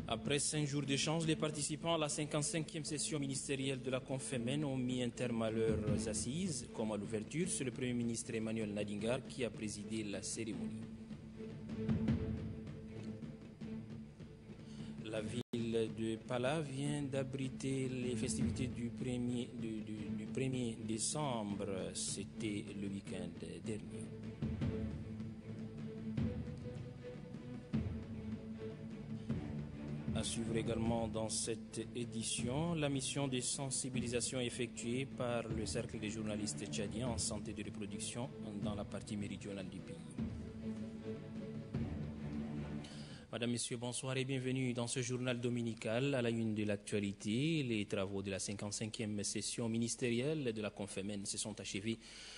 Après 5 jours d'échange, les participants à la 55e session ministérielle de la Confémen ont mis un terme à leurs assises. Comme à l'ouverture, c'est le Premier ministre Emmanuel Nadingar qui a présidé la cérémonie. La ville de Pala vient d'abriter les festivités du 1er décembre. C'était le week-end dernier. À suivre également dans cette édition, la mission de sensibilisation effectuée par le Cercle des journalistes tchadiens en santé de reproduction dans la partie méridionale du pays. Madame, Messieurs, bonsoir et bienvenue dans ce journal dominical à la une de l'actualité. Les travaux de la 55e session ministérielle de la Confémen se sont achevés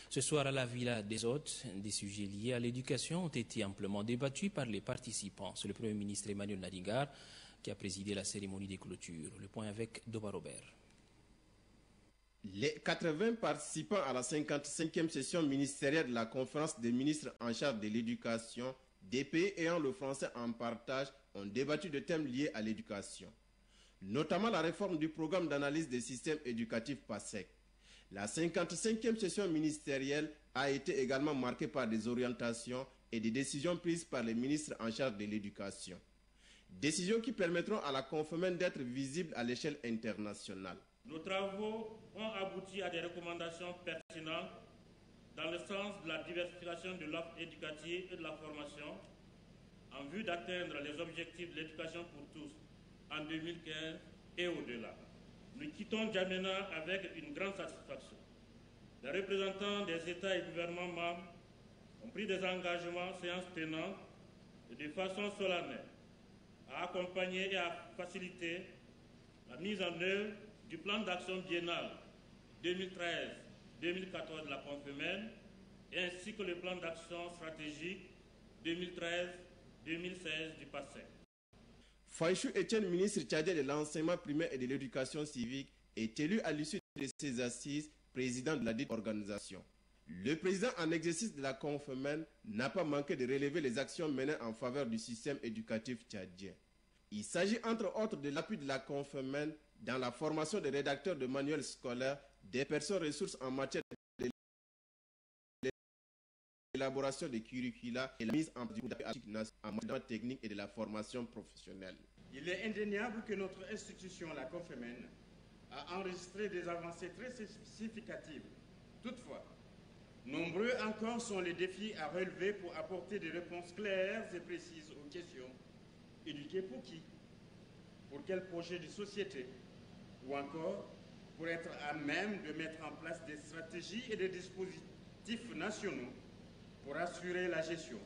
ce soir à la Villa des Hôtes. Des sujets liés à l'éducation ont été amplement débattus par les participants. C'est le Premier ministre Emmanuel Nadingar qui a présidé la cérémonie des clôtures. Le point avec Doba Robert. Les 80 participants à la 55e session ministérielle de la conférence des ministres en charge de l'éducation des pays ayant le français en partage ont débattu de thèmes liés à l'éducation, notamment la réforme du programme d'analyse des systèmes éducatifs PASEC. La 55e session ministérielle a été également marquée par des orientations et des décisions prises par les ministres en charge de l'éducation. Décisions qui permettront à la Confémen d'être visible à l'échelle internationale. Nos travaux ont abouti à des recommandations pertinentes dans le sens de la diversification de l'offre éducative et de la formation en vue d'atteindre les objectifs de l'éducation pour tous en 2015 et au-delà. Nous quittons N'Djamena avec une grande satisfaction. Les représentants des États et gouvernements membres ont pris des engagements séance tenante et de façon solennelle à accompagner et à faciliter la mise en œuvre du plan d'action biennal 2013-2014 de la Confémen ainsi que le plan d'action stratégique 2013-2016 du PASEC. Faïchou Etienne, ministre tchadien de l'enseignement primaire et de l'éducation civique, est élu à l'issue de ces assises président de la dite organisation. Le président en exercice de la Confémen n'a pas manqué de relever les actions menées en faveur du système éducatif tchadien. Il s'agit entre autres de l'appui de la Confémen dans la formation des rédacteurs de manuels scolaires, des personnes ressources en matière de l'élaboration des curricula et la mise en pratique en matière technique et de la formation professionnelle. Il est indéniable que notre institution, la Confémen, a enregistré des avancées très significatives. Toutefois, nombreux encore sont les défis à relever pour apporter des réponses claires et précises aux questions. Éduquer pour qui? Pour quel projet de société? Ou encore pour être à même de mettre en place des stratégies et des dispositifs nationaux pour assurer la gestion,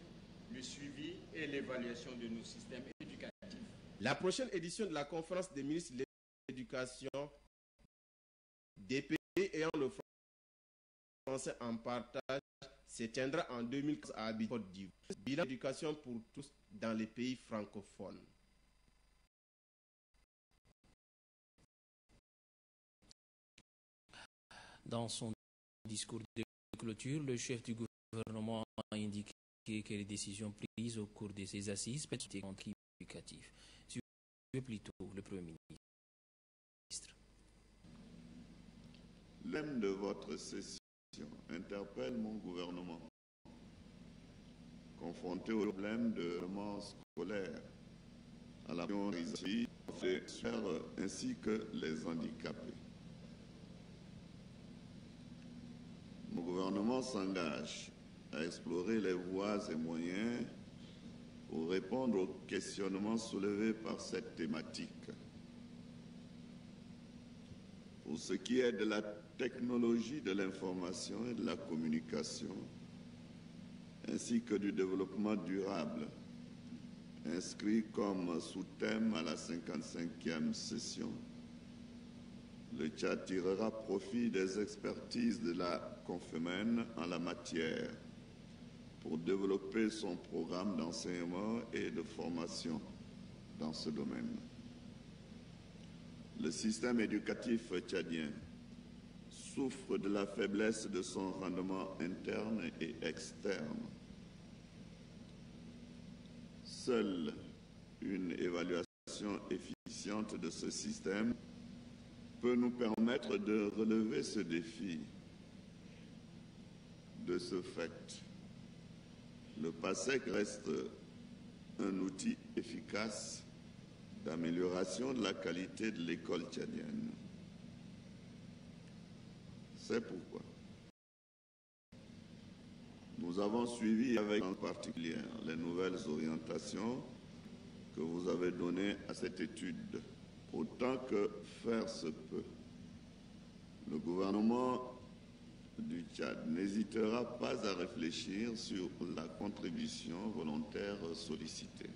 le suivi et l'évaluation de nos systèmes éducatifs. La prochaine édition de la conférence des ministres de l'éducation des pays ayant le français en partage se tiendra en 2015 à Abidjan, Côte d'Ivoire. Bilan d'éducation pour tous dans les pays francophones. Dans son discours de clôture, le chef du gouvernement a indiqué que les décisions prises au cours de ces assises peuvent être contributives. Suivez plutôt le Premier ministre. L'thème de votre session interpelle mon gouvernement. Confronté au problème de développement scolaire, à la priorisation des sphères ainsi que les handicapés. Mon gouvernement s'engage à explorer les voies et moyens pour répondre aux questionnements soulevés par cette thématique. Pour ce qui est de la technologie de l'information et de la communication, ainsi que du développement durable, inscrit comme sous-thème à la 55e session, le Tchad tirera profit des expertises de la Confémen en la matière pour développer son programme d'enseignement et de formation dans ce domaine. Le système éducatif tchadien souffre de la faiblesse de son rendement interne et externe. Seule une évaluation efficiente de ce système peut nous permettre de relever ce défi. De ce fait, le PASEC reste un outil efficace d'amélioration de la qualité de l'école tchadienne. C'est pourquoi nous avons suivi avec en particulier les nouvelles orientations que vous avez données à cette étude. Autant que faire se peut, le gouvernement du Tchad n'hésitera pas à réfléchir sur la contribution volontaire sollicitée.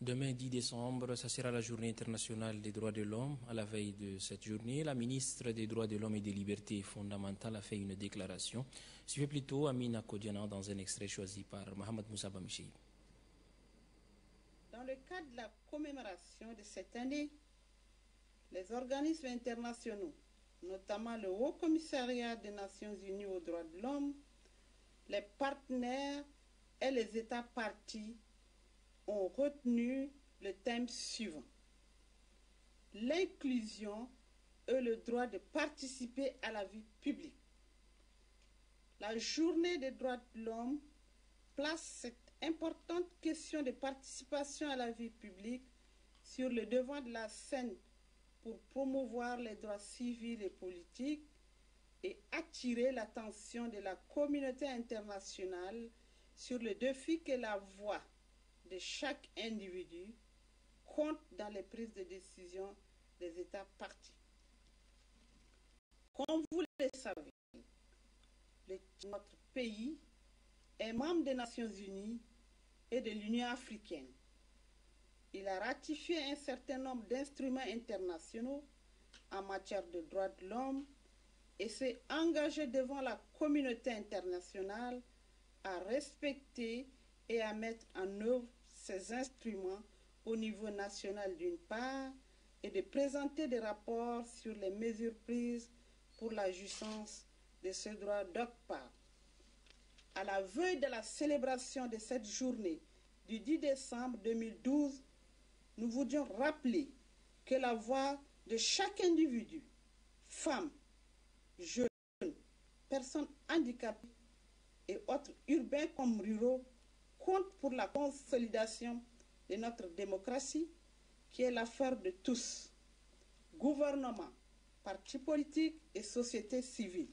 Demain 10 décembre, ça sera la journée internationale des droits de l'homme. À la veille de cette journée, la ministre des droits de l'homme et des libertés fondamentales a fait une déclaration. Suivez plutôt Amina Kodiana dans un extrait choisi par Mohamed Moussa Bamichi. Dans le cadre de la commémoration de cette année, les organismes internationaux, notamment le Haut Commissariat des Nations Unies aux droits de l'homme, les partenaires et les États partis ont retenu le thème suivant: l'inclusion et le droit de participer à la vie publique. La journée des droits de l'homme place cette importante question de participation à la vie publique sur le devant de la scène pour promouvoir les droits civils et politiques et attirer l'attention de la communauté internationale sur le défi que la voix de chaque individu compte dans les prises de décision des États partis. Comme vous le savez, notre pays est membre des Nations Unies et de l'Union africaine. Il a ratifié un certain nombre d'instruments internationaux en matière de droits de l'homme et s'est engagé devant la communauté internationale à respecter et à mettre en œuvre ces instruments au niveau national d'une part et de présenter des rapports sur les mesures prises pour la jouissance de ce droit d'autre part. À la veille de la célébration de cette journée du 10 décembre 2012, nous voulions rappeler que la voix de chaque individu, femmes, jeunes, personnes handicapées et autres urbains comme ruraux, compte pour la consolidation de notre démocratie, qui est l'affaire de tous, gouvernement, partis politiques et société civile.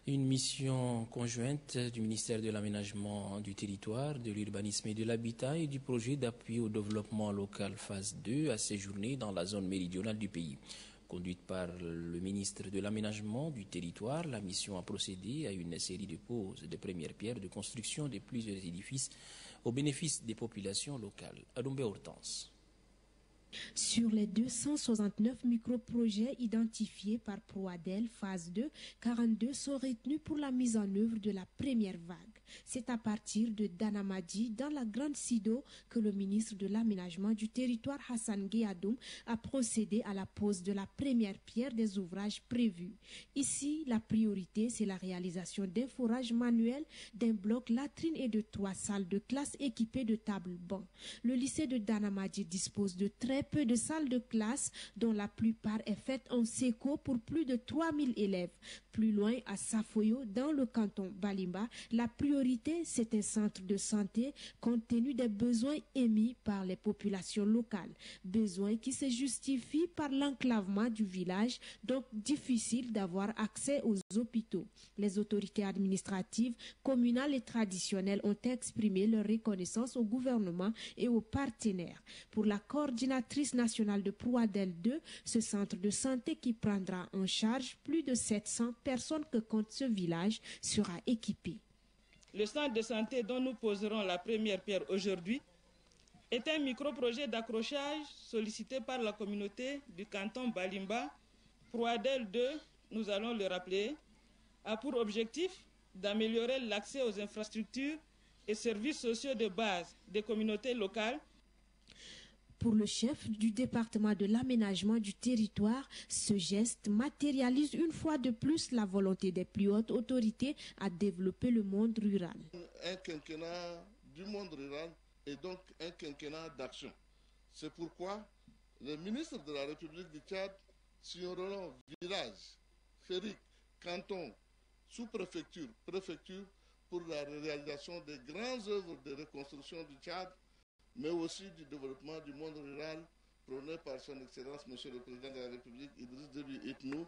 Une mission conjointe du ministère de l'Aménagement du Territoire, de l'Urbanisme et de l'Habitat et du projet d'appui au développement local phase 2 a séjourné dans la zone méridionale du pays. Conduite par le ministre de l'Aménagement du Territoire, la mission a procédé à une série de poses de premières pierres de construction de plusieurs édifices au bénéfice des populations locales. Adoumbe Hortense. Sur les 269 microprojets identifiés par Proadel phase 2, 42 sont retenus pour la mise en œuvre de la première vague. C'est à partir de Danamadi, dans la Grande Sido, que le ministre de l'Aménagement du Territoire Hassan Guéadoum a procédé à la pose de la première pierre des ouvrages prévus. Ici, la priorité, c'est la réalisation d'un forage manuel, d'un bloc latrine et de 3 salles de classe équipées de tables-bancs. Le lycée de Danamadi dispose de très peu de salles de classe, dont la plupart est faite en séco pour plus de 3000 élèves. Plus loin, à Safoyo, dans le canton Balimba, la priorité, c'est un centre de santé compte tenu des besoins émis par les populations locales. Besoins qui se justifient par l'enclavement du village, donc difficile d'avoir accès aux hôpitaux. Les autorités administratives, communales et traditionnelles ont exprimé leur reconnaissance au gouvernement et aux partenaires. Pour la coordinatrice nationale de Proadel 2, ce centre de santé qui prendra en charge plus de 700 personnes que compte ce village sera équipé. Le centre de santé dont nous poserons la première pierre aujourd'hui est un micro-projet d'accrochage sollicité par la communauté du canton Balimba. Proadel 2, nous allons le rappeler, a pour objectif d'améliorer l'accès aux infrastructures et services sociaux de base des communautés locales. Pour le chef du département de l'aménagement du territoire, ce geste matérialise une fois de plus la volonté des plus hautes autorités à développer le monde rural. Un quinquennat du monde rural et donc un quinquennat d'action. C'est pourquoi le ministre de la République du Tchad signeront villages, fériques, cantons, sous-préfectures, préfectures pour la réalisation des grandes œuvres de reconstruction du Tchad, mais aussi du développement du monde rural prôné par son Excellence, Monsieur le Président de la République, Idriss Déby Itno.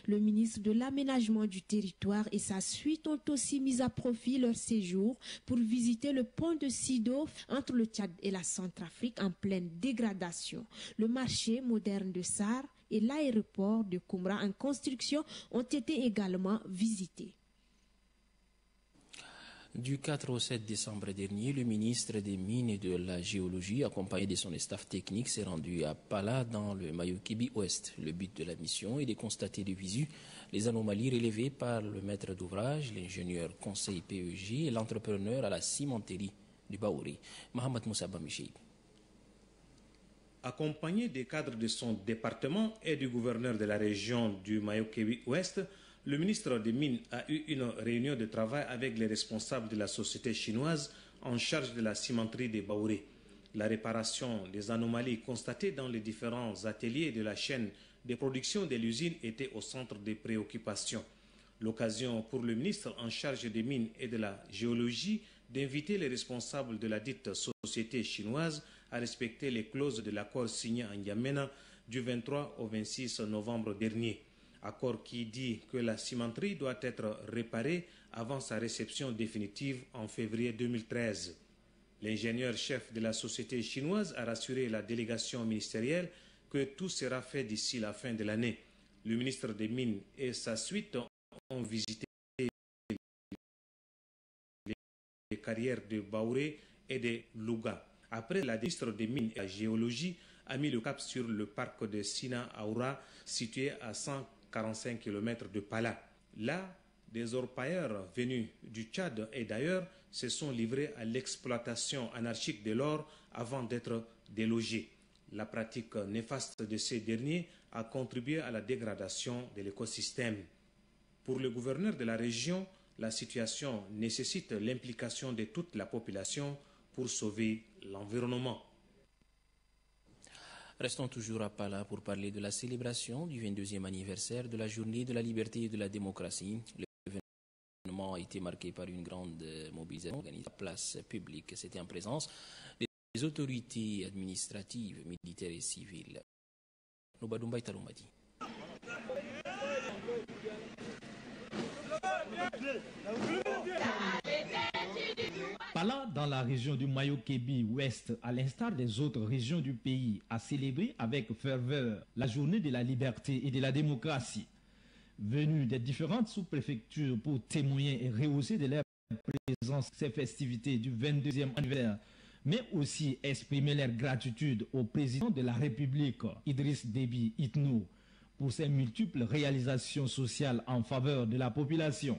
Le ministre de l'Aménagement du territoire et sa suite ont aussi mis à profit leur séjour pour visiter le pont de Sido entre le Tchad et la Centrafrique en pleine dégradation. Le marché moderne de Sar et l'aéroport de Koumra en construction ont été également visités. Du 4 au 7 décembre dernier, le ministre des Mines et de la Géologie, accompagné de son staff technique, s'est rendu à Pala dans le Mayo-Kébi Ouest. Le but de la mission est de constater de visu les anomalies relevées par le maître d'ouvrage, l'ingénieur conseil PEG et l'entrepreneur à la cimenterie du Baouri, Mohamed Moussa Bamicheib. Accompagné des cadres de son département et du gouverneur de la région du Mayo-Kébi Ouest, le ministre des Mines a eu une réunion de travail avec les responsables de la société chinoise en charge de la cimenterie des Baouré. La réparation des anomalies constatées dans les différents ateliers de la chaîne de production de l'usine était au centre des préoccupations. L'occasion pour le ministre en charge des mines et de la géologie d'inviter les responsables de la dite société chinoise à respecter les clauses de l'accord signé en N'Djamena du 23 au 26 novembre dernier. Accord qui dit que la cimenterie doit être réparée avant sa réception définitive en février 2013. L'ingénieur-chef de la société chinoise a rassuré la délégation ministérielle que tout sera fait d'ici la fin de l'année. Le ministre des Mines et sa suite ont visité les carrières de Baouré et de Louga. Après, la ministre des Mines et de la Géologie a mis le cap sur le parc de Sina Aoura, situé à 145 km de Pala. Là, des orpailleurs venus du Tchad et d'ailleurs se sont livrés à l'exploitation anarchique de l'or avant d'être délogés. La pratique néfaste de ces derniers a contribué à la dégradation de l'écosystème. Pour le gouverneur de la région, la situation nécessite l'implication de toute la population pour sauver l'environnement. Restons toujours à Pala pour parler de la célébration du 22e anniversaire de la Journée de la liberté et de la démocratie. L'événement a été marqué par une grande mobilisation organisée à la place publique. C'était en présence des autorités administratives, militaires et civiles. Nobadumba Italumadi. Pala, dans la région du Mayo-Kébi Ouest, à l'instar des autres régions du pays, a célébré avec ferveur la journée de la liberté et de la démocratie. Venus des différentes sous-préfectures pour témoigner et rehausser de leur présence ces festivités du 22e anniversaire, mais aussi exprimer leur gratitude au président de la République, Idriss Déby Itno, pour ses multiples réalisations sociales en faveur de la population.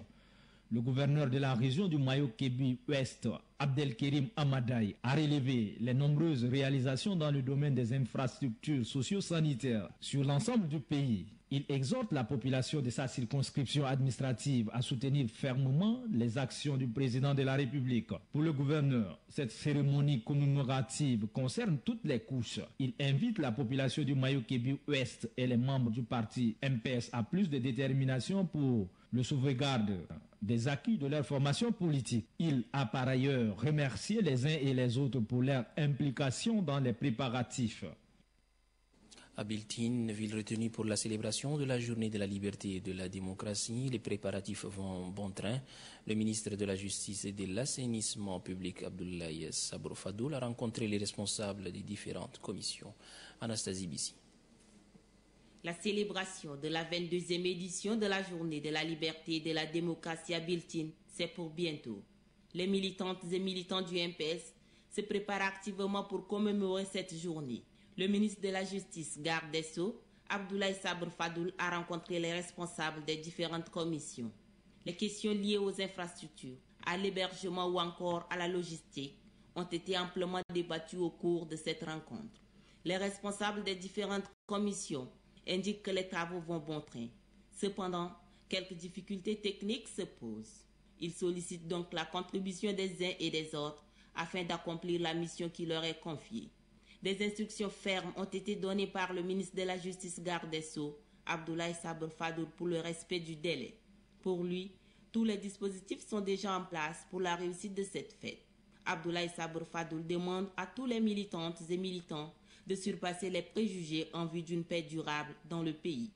Le gouverneur de la région du Mayo-Kébi Ouest, Abdelkerim Amadaï, a relevé les nombreuses réalisations dans le domaine des infrastructures socio-sanitaires sur l'ensemble du pays. Il exhorte la population de sa circonscription administrative à soutenir fermement les actions du président de la République. Pour le gouverneur, cette cérémonie commémorative concerne toutes les couches. Il invite la population du Mayo-Kébi Ouest et les membres du parti MPS à plus de détermination pour le sauvegarde des acquis de leur formation politique. Il a par ailleurs remercié les uns et les autres pour leur implication dans les préparatifs. À Biltine, ville retenue pour la célébration de la journée de la liberté et de la démocratie, les préparatifs vont bon train. Le ministre de la Justice et de l'Assainissement public, Abdoulaye Sabr Fadoul, a rencontré les responsables des différentes commissions. Anastasie Bissi. La célébration de la 22e édition de la journée de la liberté et de la démocratie à Biltine, c'est pour bientôt. Les militantes et militants du MPS se préparent activement pour commémorer cette journée. Le ministre de la Justice, garde des Sceaux, Abdoulaye Sabr Fadoul, a rencontré les responsables des différentes commissions. Les questions liées aux infrastructures, à l'hébergement ou encore à la logistique ont été amplement débattues au cours de cette rencontre. Les responsables des différentes commissions indiquent que les travaux vont bon train. Cependant, quelques difficultés techniques se posent. Ils sollicitent donc la contribution des uns et des autres afin d'accomplir la mission qui leur est confiée. Des instructions fermes ont été données par le ministre de la Justice garde des Sceaux, Abdoulaye Sabr Fadoul, pour le respect du délai. Pour lui, tous les dispositifs sont déjà en place pour la réussite de cette fête. Abdoulaye Sabr Fadoul demande à tous les militantes et militants de surpasser les préjugés en vue d'une paix durable dans le pays.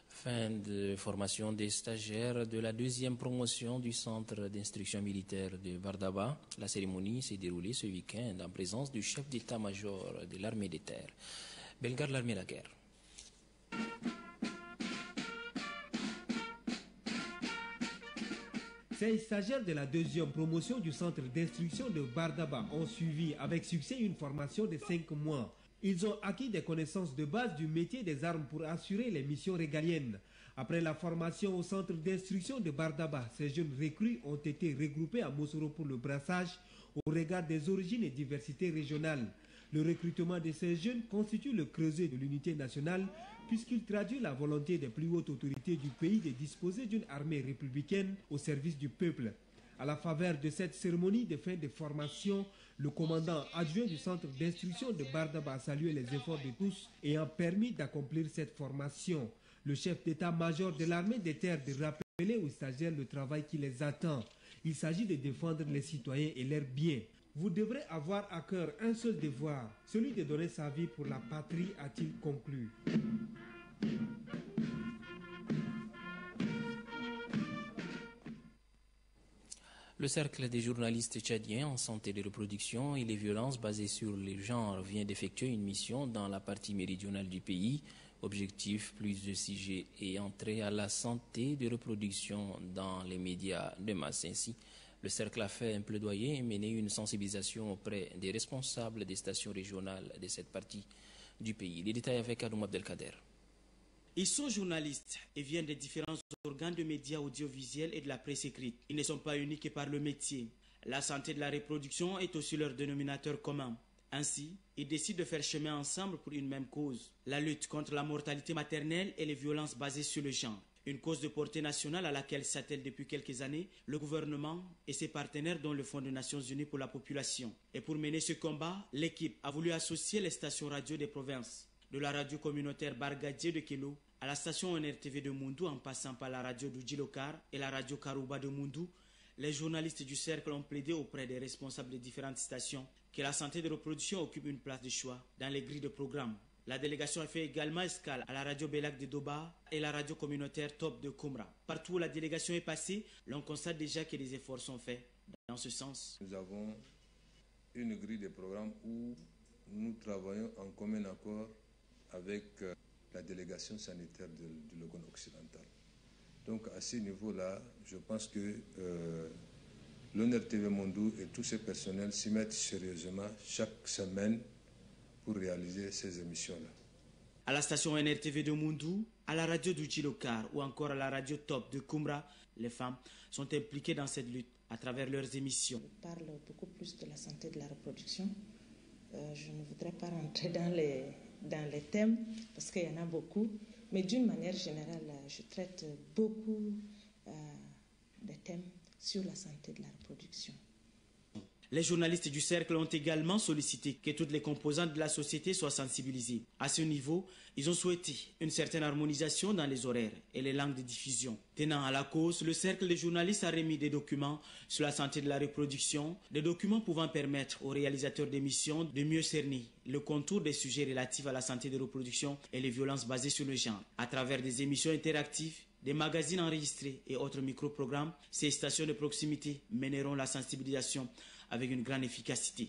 Fin de formation des stagiaires de la deuxième promotion du centre d'instruction militaire de Bardaba. La cérémonie s'est déroulée ce week-end en présence du chef d'état-major de l'armée des terres. Bellegarde l'armée de la guerre. Ces stagiaires de la deuxième promotion du centre d'instruction de Bardaba ont suivi avec succès une formation de 5 mois. Ils ont acquis des connaissances de base du métier des armes pour assurer les missions régaliennes. Après la formation au centre d'instruction de Bardaba, ces jeunes recrues ont été regroupés à Mosoro pour le brassage au regard des origines et diversités régionales. Le recrutement de ces jeunes constitue le creuset de l'unité nationale puisqu'il traduit la volonté des plus hautes autorités du pays de disposer d'une armée républicaine au service du peuple. À la faveur de cette cérémonie de fin de formation, le commandant adjoint du centre d'instruction de Bardaba a salué les efforts de tous ayant permis d'accomplir cette formation. Le chef d'état-major de l'armée des terres de rappeler aux stagiaires le travail qui les attend. Il s'agit de défendre les citoyens et leurs biens. Vous devrez avoir à cœur un seul devoir, celui de donner sa vie pour la patrie, a-t-il conclu. Le cercle des journalistes tchadiens en santé de reproduction et les violences basées sur les genres vient d'effectuer une mission dans la partie méridionale du pays. Objectif, plus de sujets et entrée à la santé de reproduction dans les médias de masse. Ainsi, le cercle a fait un plaidoyer et mené une sensibilisation auprès des responsables des stations régionales de cette partie du pays. Les détails avec Adoum Abdelkader. Ils sont journalistes et viennent des différents organes de médias audiovisuels et de la presse écrite. Ils ne sont pas uniques par le métier. La santé de la reproduction est aussi leur dénominateur commun. Ainsi, ils décident de faire chemin ensemble pour une même cause, la lutte contre la mortalité maternelle et les violences basées sur le genre. Une cause de portée nationale à laquelle s'attelle depuis quelques années le gouvernement et ses partenaires dont le Fonds des Nations Unies pour la population. Et pour mener ce combat, l'équipe a voulu associer les stations radio des provinces, de la radio communautaire Bargadje de Kelo à la station NRTV de Moundou en passant par la radio du Djilokar et la radio Karouba de Moundou. Les journalistes du cercle ont plaidé auprès des responsables des différentes stations que la santé de reproduction occupe une place de choix dans les grilles de programme. La délégation a fait également escale à la radio Belak de Doba et la radio communautaire Top de Koumra. Partout où la délégation est passée, l'on constate déjà que des efforts sont faits dans ce sens. Nous avons une grille de programme où nous travaillons en commun accord avec la délégation sanitaire du Logone occidental. Donc à ce niveau-là, je pense que l'ONRTV Mondou et tous ses personnels s'y mettent sérieusement chaque semaine pour réaliser ces émissions-là. À la station NRTV de Moundou, à la radio du Djilokar ou encore à la radio Top de Koumra, les femmes sont impliquées dans cette lutte à travers leurs émissions. On parle beaucoup plus de la santé de la reproduction. Je ne voudrais pas rentrer dans les thèmes parce qu'il y en a beaucoup, mais d'une manière générale, je traite beaucoup des thèmes sur la santé de la reproduction. Les journalistes du cercle ont également sollicité que toutes les composantes de la société soient sensibilisées. À ce niveau, ils ont souhaité une certaine harmonisation dans les horaires et les langues de diffusion. Tenant à la cause, le cercle des journalistes a remis des documents sur la santé de la reproduction, des documents pouvant permettre aux réalisateurs d'émissions de mieux cerner le contour des sujets relatifs à la santé de la reproduction et les violences basées sur le genre. À travers des émissions interactives, des magazines enregistrés et autres micro-programmes, ces stations de proximité mèneront la sensibilisation avec une grande efficacité.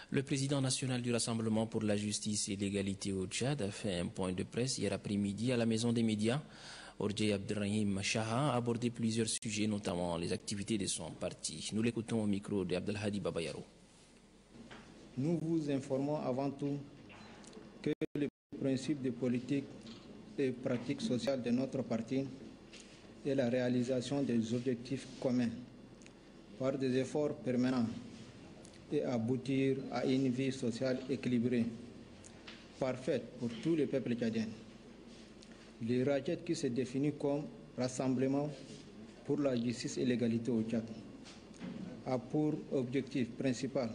Le président national du Rassemblement pour la justice et l'égalité au Tchad a fait un point de presse hier après-midi à la Maison des médias. Orjé Abdelrahim Shaha a abordé plusieurs sujets, notamment les activités de son parti. Nous l'écoutons au micro d'Abdelhadi Babayaro. Nous vous informons avant tout que le principe de politique et pratique sociale de notre parti est la réalisation des objectifs communs par des efforts permanents et aboutir à une vie sociale équilibrée, parfaite pour tous les peuples tchadiens. Le RAJET, qui se définit comme Rassemblement pour la justice et l'égalité au Tchad, a pour objectif principal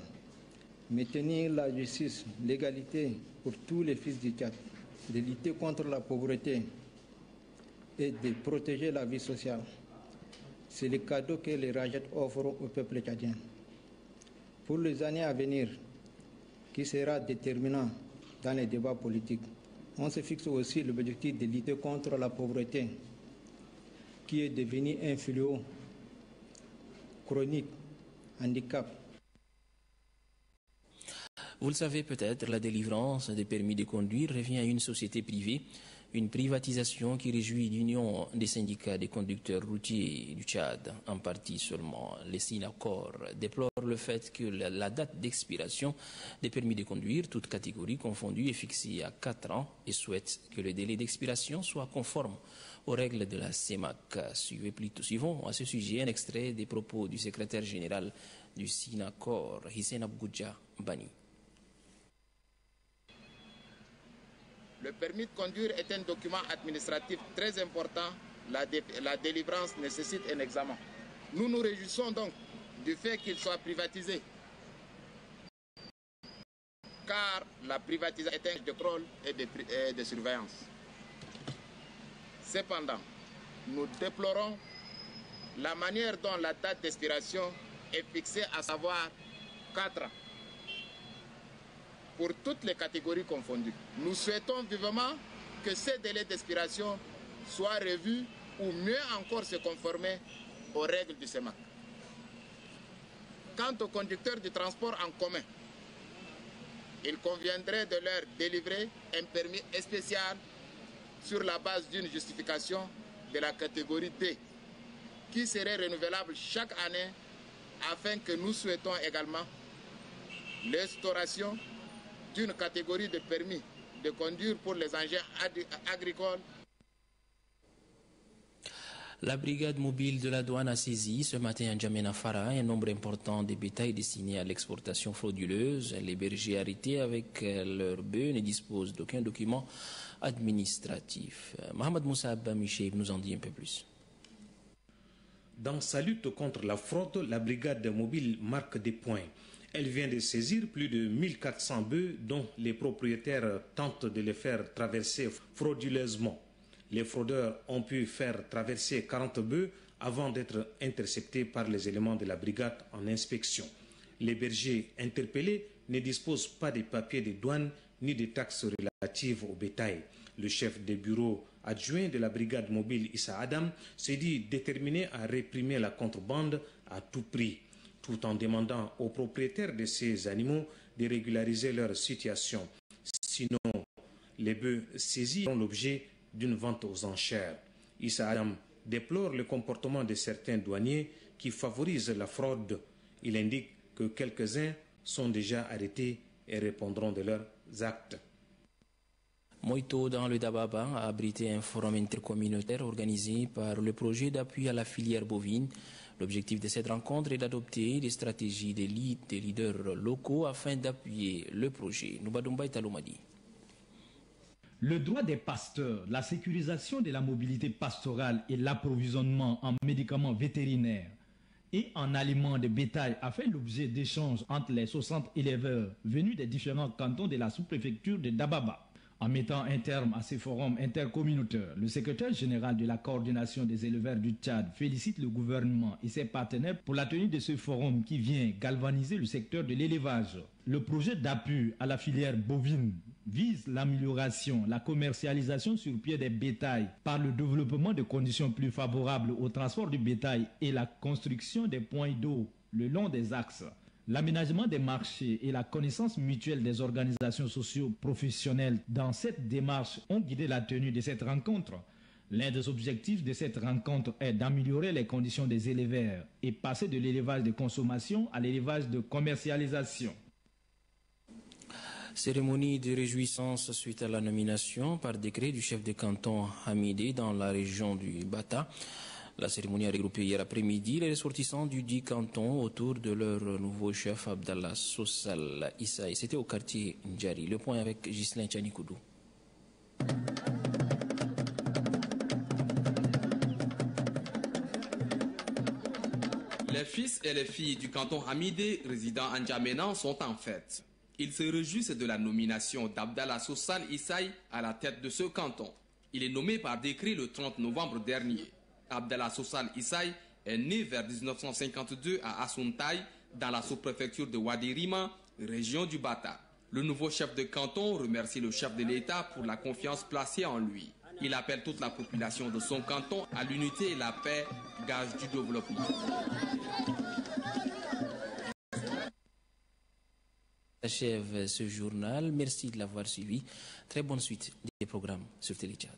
maintenir la justice, l'égalité pour tous les fils du Tchad, de lutter contre la pauvreté et de protéger la vie sociale. C'est le cadeau que les RAJET offrent au peuple tchadien. Pour les années à venir, qui sera déterminant dans les débats politiques, on se fixe aussi l'objectif de lutter contre la pauvreté, qui est devenue un fléau chronique, handicap. Vous le savez peut-être, la délivrance des permis de conduire revient à une société privée, une privatisation qui réjouit l'Union des syndicats des conducteurs routiers du Tchad, en partie seulement. Les SYNACOR déplorent le fait que la date d'expiration des permis de conduire, toutes catégories confondues, est fixée à 4 ans et souhaitent que le délai d'expiration soit conforme aux règles de la CEMAC. Suivons à ce sujet un extrait des propos du secrétaire général du SYNACOR, Hissène Abgoudja Bani. Le permis de conduire est un document administratif très important. La délivrance nécessite un examen. Nous nous réjouissons donc du fait qu'il soit privatisé, car la privatisation est un de contrôle et de surveillance. Cependant, nous déplorons la manière dont la date d'expiration est fixée, à savoir 4 ans. Pour toutes les catégories confondues. Nous souhaitons vivement que ces délais d'expiration soient revus ou mieux encore se conformer aux règles du CEMAC. Quant aux conducteurs du transport en commun, il conviendrait de leur délivrer un permis spécial sur la base d'une justification de la catégorie D, qui serait renouvelable chaque année, afin que nous souhaitons également l'instauration d'une catégorie de permis de conduire pour les engins agricoles. La brigade mobile de la douane a saisi ce matin à N'Djamena Fara un nombre important de bétail destiné à l'exportation frauduleuse. Les bergers arrêtés avec leurs bœufs ne disposent d'aucun document administratif. Mohamed Moussa Abamicheib nous en dit un peu plus. Dans sa lutte contre la fraude, la brigade mobile marque des points. Elle vient de saisir plus de 1400 bœufs dont les propriétaires tentent de les faire traverser frauduleusement. Les fraudeurs ont pu faire traverser 40 bœufs avant d'être interceptés par les éléments de la brigade en inspection. Les bergers interpellés ne disposent pas des papiers de douane ni des taxes relatives au bétail. Le chef des bureaux adjoint de la brigade mobile Issa Adam s'est dit déterminé à réprimer la contrebande à tout prix, tout en demandant aux propriétaires de ces animaux de régulariser leur situation. Sinon, les bœufs saisis sont l'objet d'une vente aux enchères. Issa Adam déplore le comportement de certains douaniers qui favorisent la fraude. Il indique que quelques-uns sont déjà arrêtés et répondront de leurs actes. Moïto, dans le Dababa, a abrité un forum intercommunautaire organisé par le projet d'appui à la filière bovine. L'objectif de cette rencontre est d'adopter des stratégies des leaders locaux afin d'appuyer le projet. Noubadoumbaï Talomadi. Le droit des pasteurs, la sécurisation de la mobilité pastorale et l'approvisionnement en médicaments vétérinaires et en aliments de bétail a fait l'objet d'échanges entre les 60 éleveurs venus des différents cantons de la sous-préfecture de Dababa. En mettant un terme à ces forums intercommunautaires, le secrétaire général de la coordination des éleveurs du Tchad félicite le gouvernement et ses partenaires pour la tenue de ce forum qui vient galvaniser le secteur de l'élevage. Le projet d'appui à la filière bovine vise l'amélioration, la commercialisation sur pied des bétails par le développement de conditions plus favorables au transport du bétail et la construction des points d'eau le long des axes. L'aménagement des marchés et la connaissance mutuelle des organisations socio-professionnelles dans cette démarche ont guidé la tenue de cette rencontre. L'un des objectifs de cette rencontre est d'améliorer les conditions des éleveurs et passer de l'élevage de consommation à l'élevage de commercialisation. Cérémonie de réjouissance suite à la nomination par décret du chef de canton Hamidé dans la région du Bata. La cérémonie a regroupé hier après-midi les ressortissants du dit canton autour de leur nouveau chef Abdallah Sossal Issa. C'était au quartier Ndjari. Le point avec Ghislain Tchanikoudou. Les fils et les filles du canton Hamidé résidant en N'Djamena sont en fête. Ils se réjouissent de la nomination d'Abdallah Sossal Issaï à la tête de ce canton. Il est nommé par décret le 30 novembre dernier. Abdallah Sossal Issaï est né vers 1952 à Assuntaï, dans la sous-préfecture de Wadi-Rima, région du Bata. Le nouveau chef de canton remercie le chef de l'État pour la confiance placée en lui. Il appelle toute la population de son canton à l'unité et la paix, gage du développement. Achève ce journal. Merci de l'avoir suivi. Très bonne suite des programmes sur Téléchat.